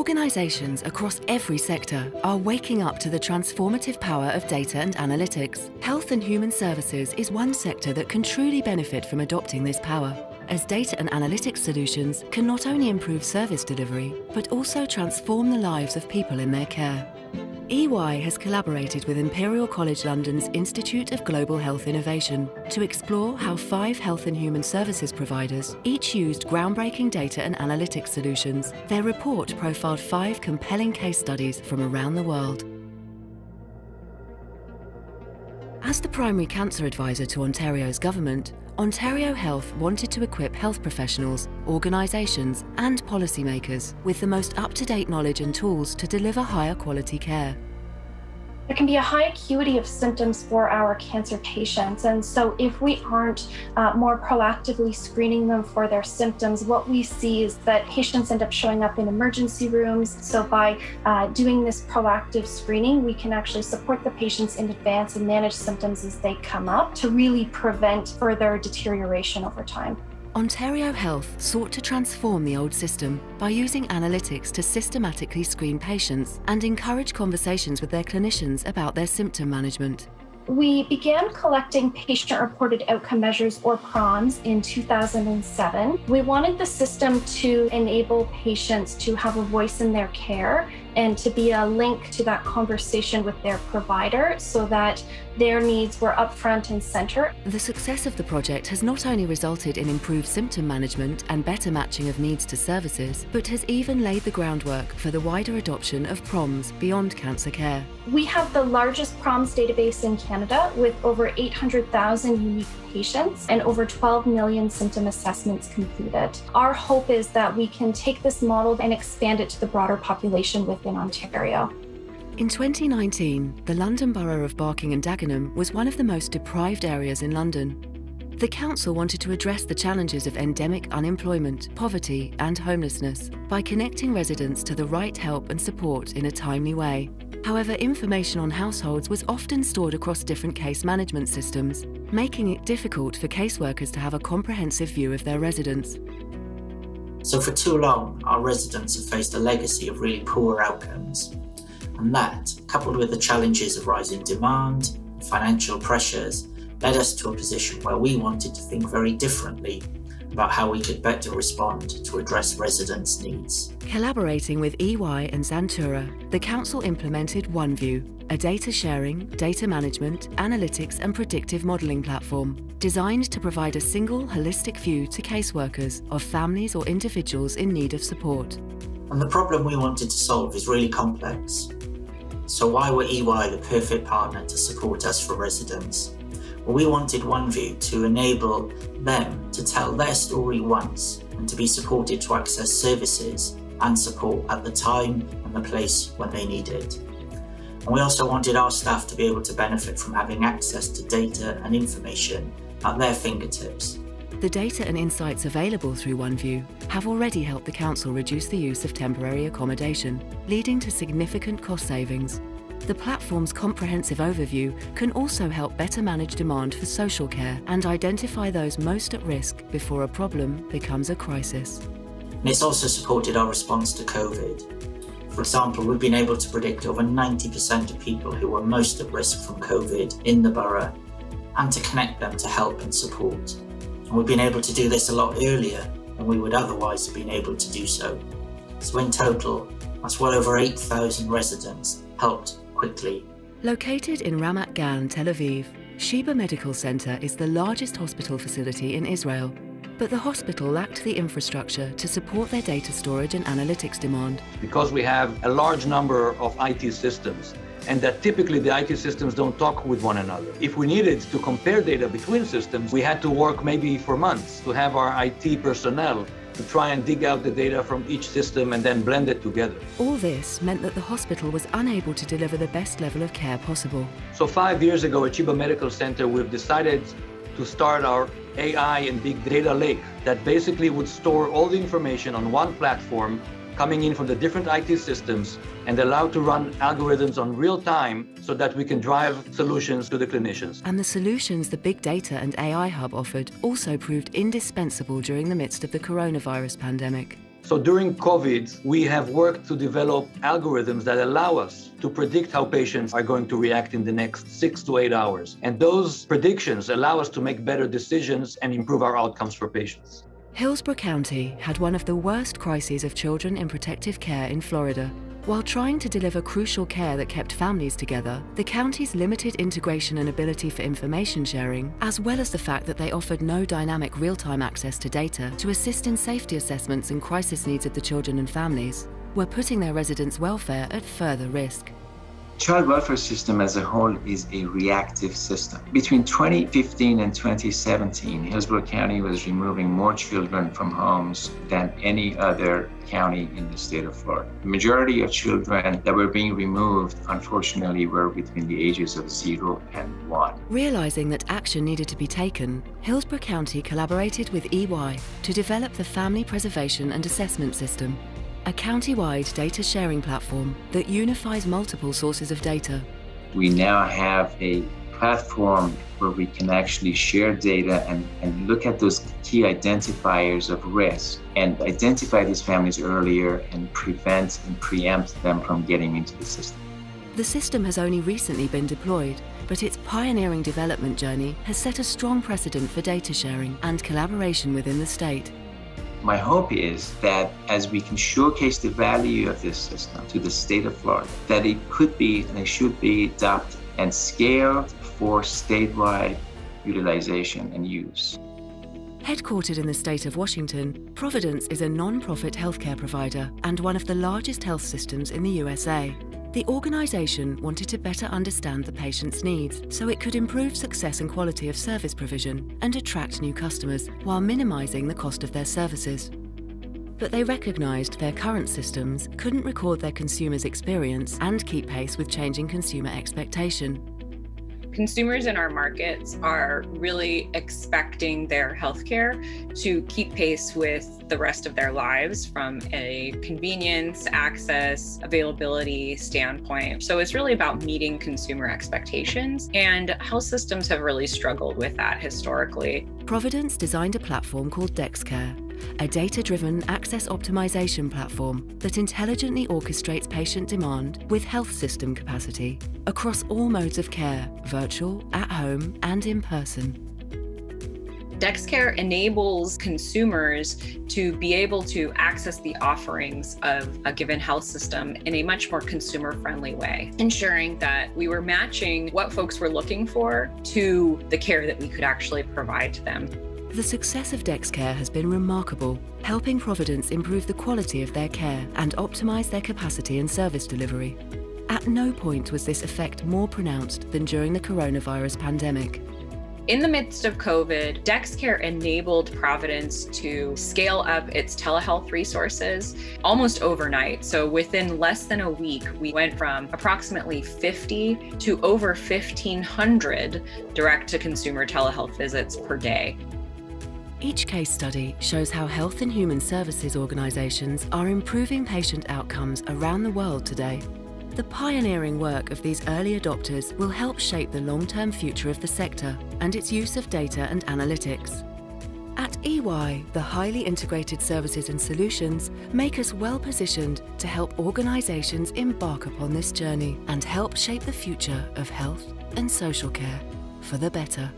Organisations across every sector are waking up to the transformative power of data and analytics. Health and human services is one sector that can truly benefit from adopting this power, as data and analytics solutions can not only improve service delivery, but also transform the lives of people in their care. EY has collaborated with Imperial College London's Institute of Global Health Innovation to explore how 5 health and human services providers each used groundbreaking data and analytics solutions. Their report profiled 5 compelling case studies from around the world. As the primary cancer advisor to Ontario's government, Ontario Health wanted to equip health professionals, organisations and policymakers with the most up-to-date knowledge and tools to deliver higher quality care. There can be a high acuity of symptoms for our cancer patients, and so if we aren't more proactively screening them for their symptoms, what we see is that patients end up showing up in emergency rooms. So by doing this proactive screening, we can actually support the patients in advance and manage symptoms as they come up to really prevent further deterioration over time. Ontario Health sought to transform the old system by using analytics to systematically screen patients and encourage conversations with their clinicians about their symptom management. We began collecting patient-reported outcome measures, or PROMs, in 2007. We wanted the system to enable patients to have a voice in their care and to be a link to that conversation with their provider so that their needs were upfront and center. The success of the project has not only resulted in improved symptom management and better matching of needs to services, but has even laid the groundwork for the wider adoption of PROMs beyond cancer care. We have the largest PROMs database in Canada with over 800,000 unique patients and over 12 million symptom assessments completed. Our hope is that we can take this model and expand it to the broader population within Ontario. In 2019, the London Borough of Barking and Dagenham was one of the most deprived areas in London. The council wanted to address the challenges of endemic unemployment, poverty and homelessness by connecting residents to the right help and support in a timely way. However, information on households was often stored across different case management systems, making it difficult for caseworkers to have a comprehensive view of their residents. So for too long, our residents have faced a legacy of really poor outcomes. And that, coupled with the challenges of rising demand and financial pressures, led us to a position where we wanted to think very differently about how we could better respond to address residents' needs. Collaborating with EY and Xantura, the council implemented OneView, a data sharing, data management, analytics and predictive modelling platform designed to provide a single holistic view to caseworkers of families or individuals in need of support. And the problem we wanted to solve is really complex. So why were EY the perfect partner to support us for residents? Well, we wanted OneView to enable them to tell their story once and to be supported to access services and support at the time and the place when they need it. And we also wanted our staff to be able to benefit from having access to data and information at their fingertips. The data and insights available through OneView have already helped the council reduce the use of temporary accommodation, leading to significant cost savings. The platform's comprehensive overview can also help better manage demand for social care and identify those most at risk before a problem becomes a crisis. And it's also supported our response to COVID. For example, we've been able to predict over 90% of people who were most at risk from COVID in the borough and to connect them to help and support. And we've been able to do this a lot earlier than we would otherwise have been able to do so. So in total, that's well over 8,000 residents helped quickly. Located in Ramat Gan, Tel Aviv, Sheba Medical Center is the largest hospital facility in Israel. But the hospital lacked the infrastructure to support their data storage and analytics demand. Because we have a large number of IT systems, and that typically the IT systems don't talk with one another. If we needed to compare data between systems, we had to work maybe for months to have our IT personnel to try and dig out the data from each system and then blend it together. All this meant that the hospital was unable to deliver the best level of care possible. So 5 years ago at Sheba Medical Center, we've decided to start our AI and big data lake that basically would store all the information on one platform coming in from the different IT systems and allow to run algorithms on real time so that we can drive solutions to the clinicians. And the solutions the Big Data and AI Hub offered also proved indispensable during the midst of the coronavirus pandemic. So during COVID, we have worked to develop algorithms that allow us to predict how patients are going to react in the next 6 to 8 hours. And those predictions allow us to make better decisions and improve our outcomes for patients. Hillsborough County had one of the worst crises of children in protective care in Florida. While trying to deliver crucial care that kept families together, the county's limited integration and ability for information sharing, as well as the fact that they offered no dynamic real-time access to data to assist in safety assessments and crisis needs of the children and families, were putting their residents' welfare at further risk. Child welfare system as a whole is a reactive system. Between 2015 and 2017, Hillsborough County was removing more children from homes than any other county in the state of Florida. The majority of children that were being removed, unfortunately, were between the ages of 0 and 1. Realizing that action needed to be taken, Hillsborough County collaborated with EY to develop the Family Preservation and Assessment System, a county-wide data sharing platform that unifies multiple sources of data. We now have a platform where we can actually share data and look at those key identifiers of risk and identify these families earlier and prevent and preempt them from getting into the system. The system has only recently been deployed, but its pioneering development journey has set a strong precedent for data sharing and collaboration within the state. My hope is that as we can showcase the value of this system to the state of Florida, that it could be and it should be adopted and scaled for statewide utilization and use. Headquartered in the state of Washington, Providence is a non-profit healthcare provider and one of the largest health systems in the USA. The organization wanted to better understand the patient's needs so it could improve success and quality of service provision and attract new customers while minimizing the cost of their services. But they recognized their current systems couldn't record their consumers' experience and keep pace with changing consumer expectation. Consumers in our markets are really expecting their healthcare to keep pace with the rest of their lives from a convenience, access, availability standpoint. So it's really about meeting consumer expectations, and health systems have really struggled with that historically. Providence designed a platform called DexCare, a data-driven access optimization platform that intelligently orchestrates patient demand with health system capacity across all modes of care, virtual, at home, and in person. DexCare enables consumers to be able to access the offerings of a given health system in a much more consumer-friendly way, ensuring that we were matching what folks were looking for to the care that we could actually provide to them. The success of DexCare has been remarkable, helping Providence improve the quality of their care and optimize their capacity and service delivery. At no point was this effect more pronounced than during the coronavirus pandemic. In the midst of COVID, DexCare enabled Providence to scale up its telehealth resources almost overnight. So within less than a week, we went from approximately 50 to over 1,500 direct-to-consumer telehealth visits per day. Each case study shows how health and human services organizations are improving patient outcomes around the world today. The pioneering work of these early adopters will help shape the long-term future of the sector and its use of data and analytics. At EY, the highly integrated services and solutions make us well-positioned to help organizations embark upon this journey and help shape the future of health and social care for the better.